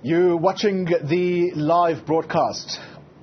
You're watching the live broadcast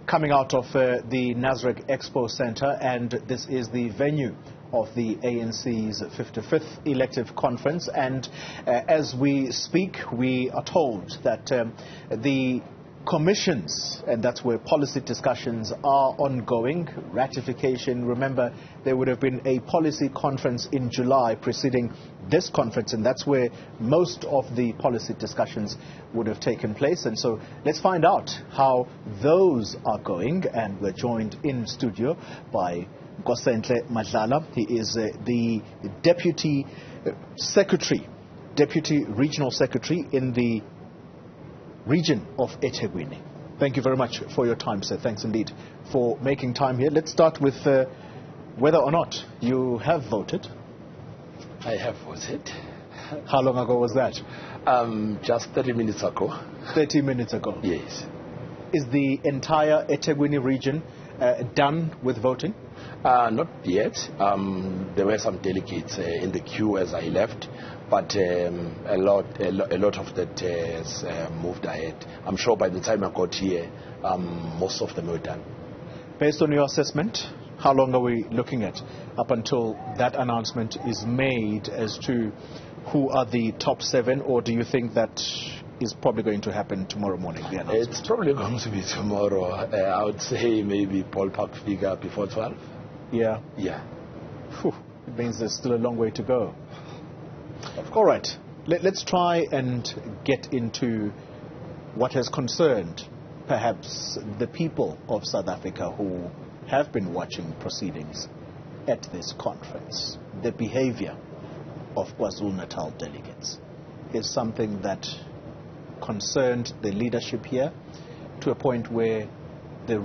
coming out of the Nasrec Expo Center, and this is the venue of the ANC's 55th elective conference. And as we speak, we are told that the commissions, and that's where policy discussions are ongoing, ratification. Remember, there would have been a policy conference in July preceding this conference, and that's where most of the policy discussions would have taken place. And so let's find out how those are going, and we're joined in studio by Nkosenhle Madlala. He is the Deputy Regional Secretary in the region of eThekwini. Thank you very much for your time, sir. Thanks indeed for making time here. Let's start with whether or not you have voted. I have voted. How long ago was that? Just 30 minutes ago. 30 minutes ago? Yes. Is the entire eThekwini region done with voting? Not yet. There were some delegates in the queue as I left, but a lot of that has moved ahead. I'm sure by the time I got here, most of them were done. Based on your assessment, how long are we looking at up until that announcement is made as to who are the top 7, or do you think that is probably going to happen tomorrow morning? It's probably going to be tomorrow. I would say maybe ballpark figure before 12. Yeah? Yeah. Whew. It means there's still a long way to go. All right. Let's try and get into what has concerned perhaps the people of South Africa who have been watching proceedings at this conference. The behavior of KwaZulu-Natal delegates is something that concerned the leadership here to a point where the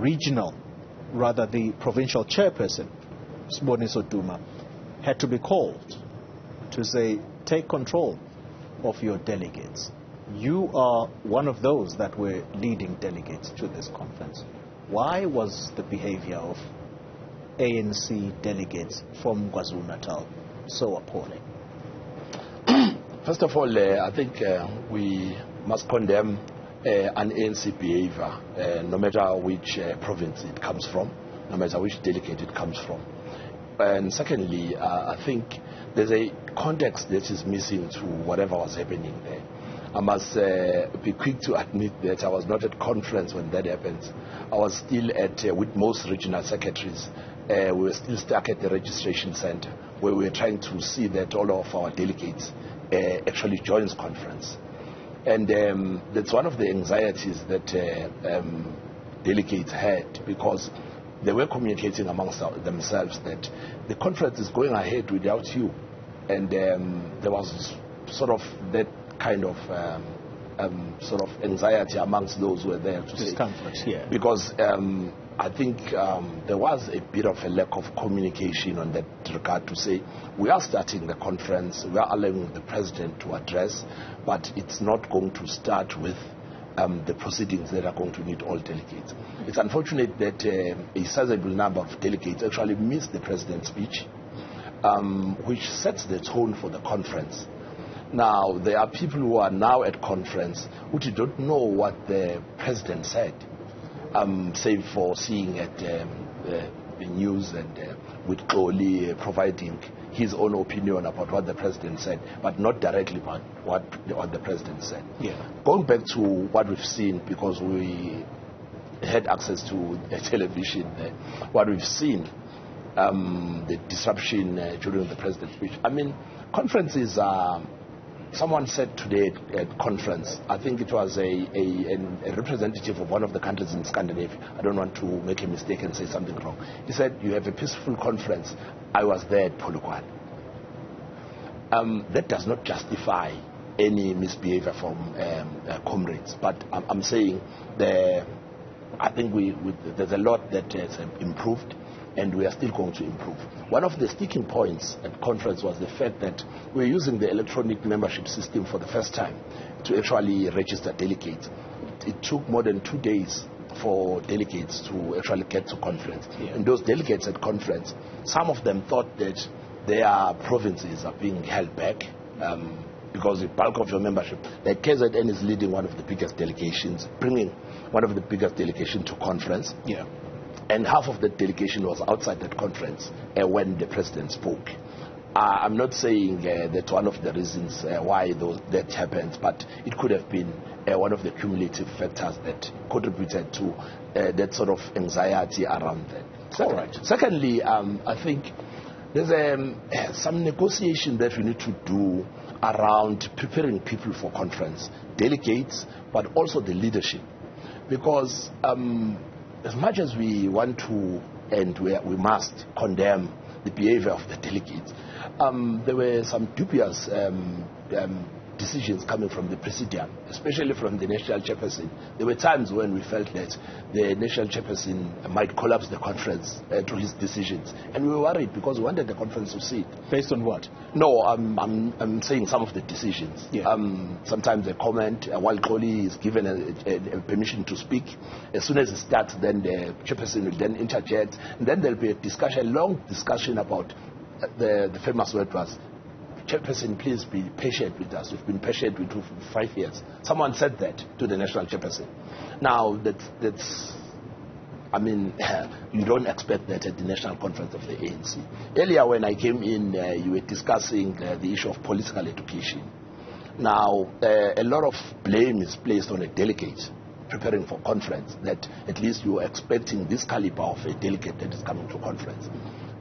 provincial chairperson, Siboniso Duma, had to be called to say, take control of your delegates. You are one of those that were leading delegates to this conference. Why was the behavior of ANC delegates from KwaZulu-Natal so appalling? First of all, I think we must condemn an ANC behavior, no matter which province it comes from, no matter which delegate it comes from. And secondly, I think there's a context that is missing to whatever was happening there. I must be quick to admit that I was not at conference when that happened. I was still with most regional secretaries. We were still stuck at the registration center, where we were trying to see that all of our delegates actually joins conference. And that's one of the anxieties that delegates had, because they were communicating amongst themselves that the conference is going ahead without you. And there was sort of that kind of sort of anxiety amongst those who were there to discomfort, yeah. Because I think there was a bit of a lack of communication on that regard to say, we are starting the conference, we are allowing the president to address, but it's not going to start with the proceedings that are going to need all delegates. It's unfortunate that a sizable number of delegates actually missed the president's speech, which sets the tone for the conference. Now, there are people who are now at conference who don't know what the president said, save for seeing at the news and with Xoli providing his own opinion about what the president said, but not directly about what the president said. Yeah. Going back to what we've seen, because we had access to television, what we've seen, the disruption during the president's speech. I mean, conferences are... Someone said today at conference, I think it was a representative of one of the countries in Scandinavia. I don't want to make a mistake and say something wrong. He said, you have a peaceful conference. I was there at Polokwane. That does not justify any misbehavior from comrades. But I'm saying I think there's a lot that has improved, and we are still going to improve. One of the sticking points at conference was the fact that we're using the electronic membership system for the first time to actually register delegates. It took more than 2 days for delegates to actually get to conference. Yeah. And those delegates at conference, some of them thought that their provinces are being held back because the bulk of your membership, like KZN is leading one of the biggest delegations, bringing one of the biggest delegations to conference. Yeah. And half of the delegation was outside that conference when the president spoke. I'm not saying that's one of the reasons why that happened, but it could have been one of the cumulative factors that contributed to that sort of anxiety around that. All right. Secondly, I think there's some negotiation that we need to do around preparing people for conference, delegates, but also the leadership. Because as much as we want to and we must condemn the behavior of the delegates, there were some dubious decisions coming from the presidium, especially from the national chairperson. There were times when we felt that the national chairperson might collapse the conference through his decisions, and we were worried because we wanted the conference to sit. Based on what? No, I'm saying some of the decisions. Yeah. Sometimes a comment, while Koli is given a permission to speak, as soon as it starts, then the chairperson will then interject, and then there'll be a discussion, a long discussion about the famous word was, Chairperson, please be patient with us. We've been patient with you for 5 years. Someone said that to the national chairperson. Now, that's I mean, you don't expect that at the national conference of the ANC. Earlier when I came in, you were discussing the issue of political education. Now, a lot of blame is placed on a delegate preparing for conference, that at least you are expecting this caliber of a delegate that is coming to conference.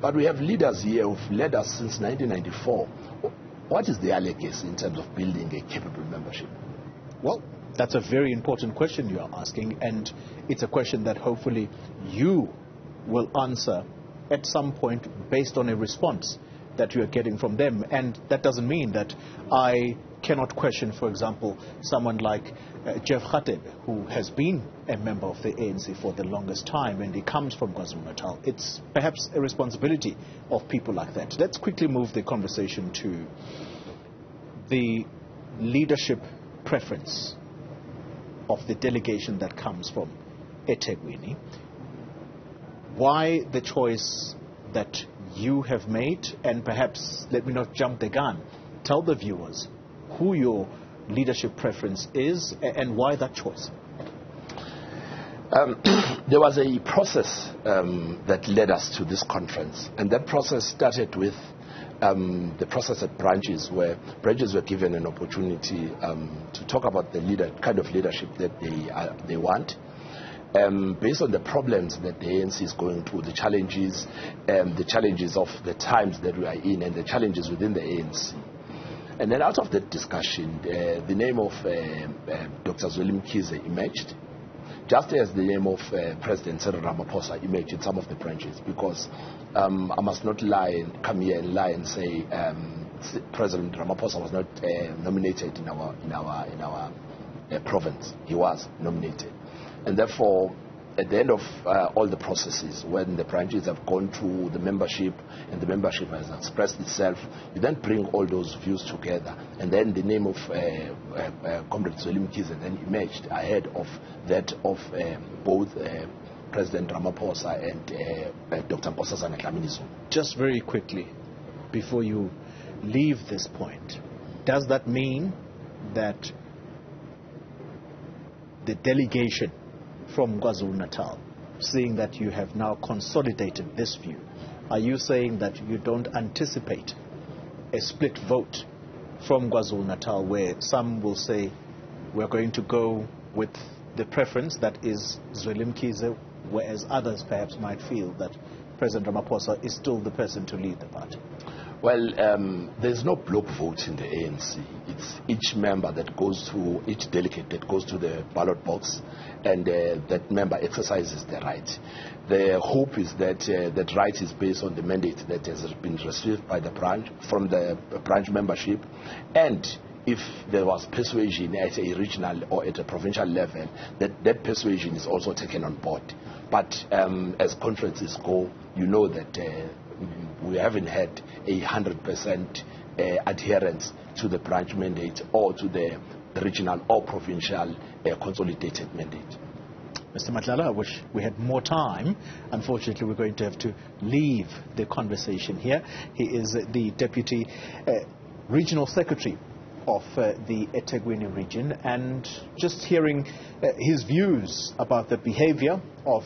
But we have leaders here who've led us since 1994. What is their legacy in terms of building a capable membership? Well, that's a very important question you are asking, and it's a question that hopefully you will answer at some point based on a response that you are getting from them. And that doesn't mean that I cannot question, for example, someone like Jeff Khatebe, who has been a member of the ANC for the longest time, and he comes from KwaZulu-Natal. It's perhaps a responsibility of people like that. Let's quickly move the conversation to the leadership preference of the delegation that comes from eThekwini. Why the choice that you have made? And perhaps, let me not jump the gun, tell the viewers who your leadership preference is and why that choice. There was a process that led us to this conference, and that process started with the process at branches, where branches were given an opportunity to talk about the kind of leadership that they want, based on the problems that the ANC is going through, the challenges of the times that we are in, and the challenges within the ANC. And then out of that discussion, the name of Dr. Zweli Mkhize emerged, just as the name of President Cyril Ramaphosa emerged in some of the branches, because I must not come here and lie and say President Ramaphosa was not nominated in our province. He was nominated, and therefore, at the end of all the processes, when the branches have gone through the membership and the membership has expressed itself, you then bring all those views together, and then the name of Comrade Zweli Mkhize then emerged ahead of that of both President Ramaphosa and Dr. Nkosenhle Madlala. Just very quickly, before you leave this point, does that mean that the delegation from KwaZulu-Natal, seeing that you have now consolidated this view, are you saying that you don't anticipate a split vote from KwaZulu-Natal, where some will say we're going to go with the preference that is Zweli Mkhize, whereas others perhaps might feel that President Ramaphosa is still the person to lead the party? Well, there's no block vote in the ANC. It's each member that goes to, each delegate that goes to the ballot box, and that member exercises the right. The hope is that that right is based on the mandate that has been received by the branch, from the branch membership, and if there was persuasion at a regional or at a provincial level, that persuasion is also taken on board. But as conferences go, you know that we haven't had 100% adherence to the branch mandate or to the regional or provincial consolidated mandate. Mr. Madlala, I wish we had more time. Unfortunately, we're going to have to leave the conversation here. He is the Deputy Regional Secretary of the eThekwini region, and just hearing his views about the behavior of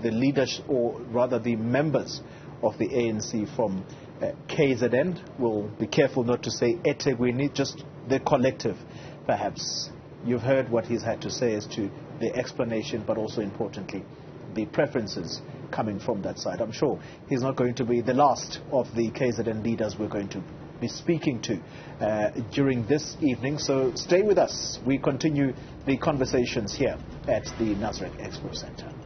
the leadership, or rather the members of the ANC from KZN. We'll be careful not to say eThekwini, just the collective, perhaps. You've heard what he's had to say as to the explanation, but also importantly, the preferences coming from that side. I'm sure he's not going to be the last of the KZN leaders we're going to be speaking to during this evening. So stay with us. We continue the conversations here at the Nasrec Expo Center.